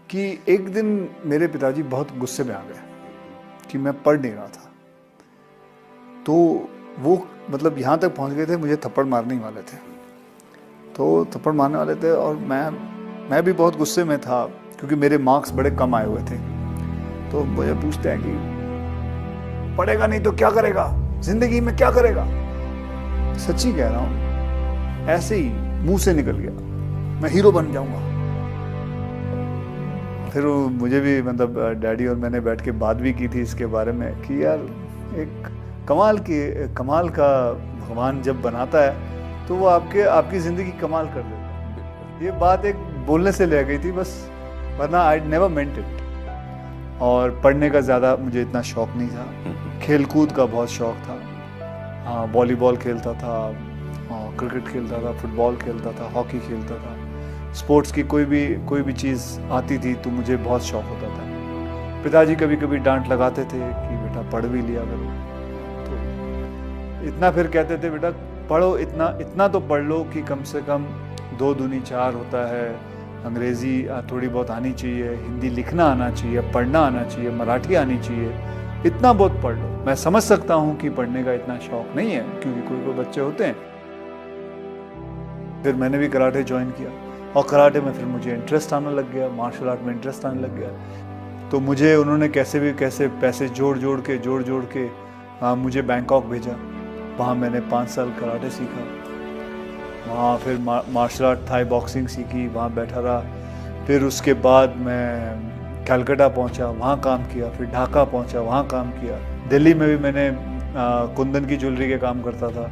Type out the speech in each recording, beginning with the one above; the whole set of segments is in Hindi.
कि एक दिन मेरे पिताजी बहुत गुस्से में आ गए कि मैं पढ़ नहीं रहा था। तो वो मतलब यहाँ तक पहुँच गए थे, मुझे थप्पड़ मारने ही वाले थे। तो थप्पड़ मारने वाले थे और मैं भी बहुत गुस्से में था क्योंकि मेरे मार्क्स बड़े कम आए हुए थे। तो मुझे पूछते हैं कि पढ़ेगा नहीं तो क्या करेगा, जिंदगी में क्या करेगा। सच्ची कह रहा हूँ, ऐसे ही मुंह से निकल गया, मैं हीरो बन जाऊंगा। फिर मुझे भी मतलब डैडी और मैंने बैठ के बात भी की थी इसके बारे में कि यार एक कमाल का भगवान जब बनाता है तो वो आपकी ज़िंदगी कमाल कर देता है। ये बात एक बोलने से ले गई थी बस, वरना आई नेवर मेंट इट। और पढ़ने का ज़्यादा मुझे इतना शौक़ नहीं था, खेलकूद का बहुत शौक़ था। हाँ, वॉलीबॉल खेलता था, क्रिकेट खेलता था, फुटबॉल खेलता था, हॉकी खेलता था। स्पोर्ट्स की कोई भी चीज़ आती थी तो मुझे बहुत शौक़ होता था। पिताजी कभी कभी डांट लगाते थे कि बेटा पढ़ भी लिया करो, तो इतना फिर कहते थे बेटा पढ़ो, इतना तो पढ़ लो कि कम से कम 2 दूनी 4 होता है। अंग्रेज़ी थोड़ी बहुत आनी चाहिए, हिंदी लिखना आना चाहिए, पढ़ना आना चाहिए, मराठी आनी चाहिए, इतना बहुत पढ़ लो। मैं समझ सकता हूँ कि पढ़ने का इतना शौक़ नहीं है क्योंकि कोई बच्चे होते हैं। फिर मैंने भी कराटे ज्वाइन किया और कराटे में फिर मुझे इंटरेस्ट आने लग गया, मार्शल आर्ट में इंटरेस्ट आने लग गया। तो मुझे उन्होंने कैसे पैसे जोड़ जोड़ के मुझे बैंकॉक भेजा। वहाँ मैंने 5 साल कराटे सीखा। वहाँ फिर मार्शल आर्ट, थाई बॉक्सिंग सीखी, वहाँ बैठा रहा। फिर उसके बाद मैं कलकत्ता पहुँचा, वहाँ काम किया। फिर ढाका पहुँचा, वहाँ काम किया। दिल्ली में भी मैंने कुंदन की ज्वेलरी के काम करता था।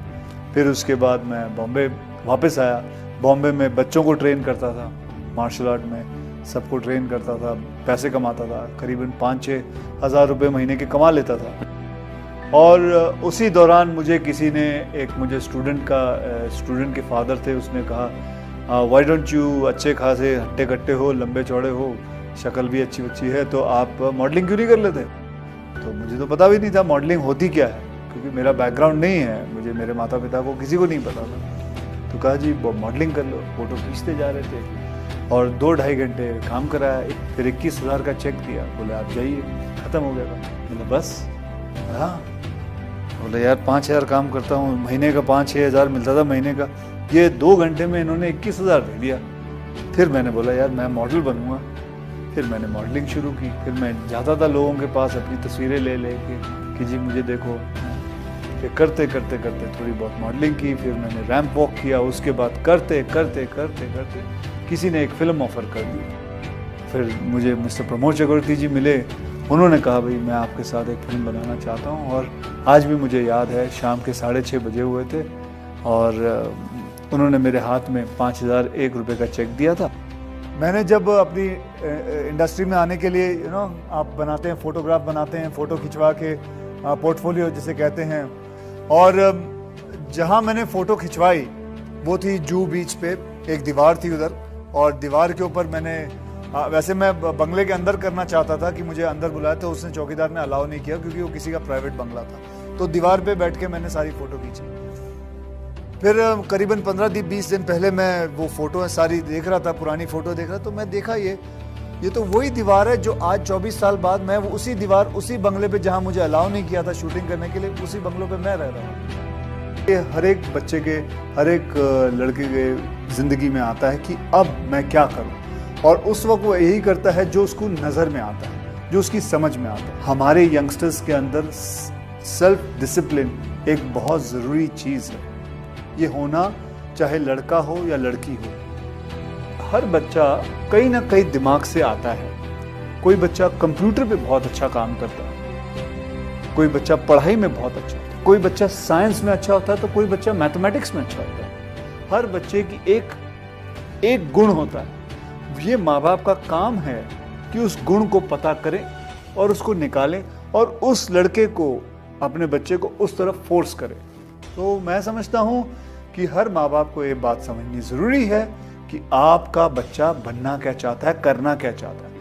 फिर उसके बाद मैं बॉम्बे वापस आया। बॉम्बे में बच्चों को ट्रेन करता था, मार्शल आर्ट में सबको ट्रेन करता था, पैसे कमाता था। करीबन 5-6 हज़ार रुपये महीने के कमा लेता था। और उसी दौरान मुझे किसी ने मुझे स्टूडेंट के फादर थे, उसने कहा व्हाई डोंट यू, अच्छे खासे हट्टे कट्टे हो, लंबे चौड़े हो, शक्ल भी अच्छी है, तो आप मॉडलिंग क्यों नहीं कर लेते। तो मुझे तो पता भी नहीं था मॉडलिंग होती क्या है क्योंकि मेरा बैकग्राउंड नहीं है, मुझे मेरे माता पिता को किसी को नहीं पता था। तो कहा जी मॉडलिंग कर लो। फ़ोटो खींचते जा रहे थे और 2-2.5 घंटे काम कराया। फिर 21,000 का चेक दिया, बोले आप जाइए, ख़त्म हो गया था। बोले बस। हाँ, बोले यार 5,000 काम करता हूँ, महीने का 5-6 हज़ार मिलता था महीने का, ये 2 घंटे में इन्होंने 21,000 दे दिया। फिर मैंने बोला यार मैं मॉडल बनूँगा। फिर मैंने मॉडलिंग शुरू की। फिर मैं जाता था लोगों के पास अपनी तस्वीरें ले के कि जी मुझे देखो। फिर करते थोड़ी बहुत मॉडलिंग की। फिर मैंने रैंप वॉक किया। उसके बाद करते किसी ने एक फ़िल्म ऑफ़र कर दी। फिर मुझे मिस्टर प्रमोद चक्रवर्ती जी मिले। उन्होंने कहा भाई मैं आपके साथ एक फ़िल्म बनाना चाहता हूँ। और आज भी मुझे याद है शाम के 6:30 बजे हुए थे और उन्होंने मेरे हाथ में 5,001 रुपये का चेक दिया था। मैंने जब अपनी इंडस्ट्री में आने के लिए आप बनाते हैं, फ़ोटोग्राफ बनाते हैं, फ़ोटो खिंचवा के पोर्टफोलियो जिसे कहते हैं, और जहाँ मैंने फ़ोटो खिंचवाई वो थी जूहू बीच पे। एक दीवार थी उधर और दीवार के ऊपर मैंने वैसे मैं बंगले के अंदर करना चाहता था कि मुझे अंदर बुलाया, तो उसने चौकीदार ने अलाउ नहीं किया क्योंकि वो किसी का प्राइवेट बंगला था। तो दीवार पे बैठ के मैंने सारी फ़ोटो खींची। फिर करीबन 15-20 दिन पहले मैं वो फ़ोटो सारी देख रहा था, पुरानी फ़ोटो देख रहा, तो मैं देखा ये तो वही दीवार है जो आज 24 साल बाद मैं उसी बंगले पे जहाँ मुझे अलाउ नहीं किया था शूटिंग करने के लिए, उसी बंगलों पे मैं रह रहा हूँ। ये हर एक बच्चे के, हर एक लड़के के ज़िंदगी में आता है कि अब मैं क्या करूँ, और उस वक्त वो यही करता है जो उसको नज़र में आता है, जो उसकी समझ में आता है। हमारे यंगस्टर्स के अंदर सेल्फ डिसिप्लिन एक बहुत ज़रूरी चीज़ है। ये होना चाहे लड़का हो या लड़की हो, हर बच्चा कहीं ना कहीं दिमाग से आता है। कोई बच्चा कंप्यूटर पे बहुत अच्छा काम करता है, कोई बच्चा पढ़ाई में बहुत अच्छा होता है, कोई बच्चा साइंस में अच्छा होता है, तो कोई बच्चा मैथमेटिक्स में अच्छा होता है। हर बच्चे की एक गुण होता है। ये माँ बाप का काम है कि उस गुण को पता करें और उसको निकालें और उस लड़के को, अपने बच्चे को उस तरफ फोर्स करें। तो मैं समझता हूँ कि हर माँ बाप को ये बात समझनी ज़रूरी है कि आपका बच्चा बनना क्या चाहता है, करना क्या चाहता है।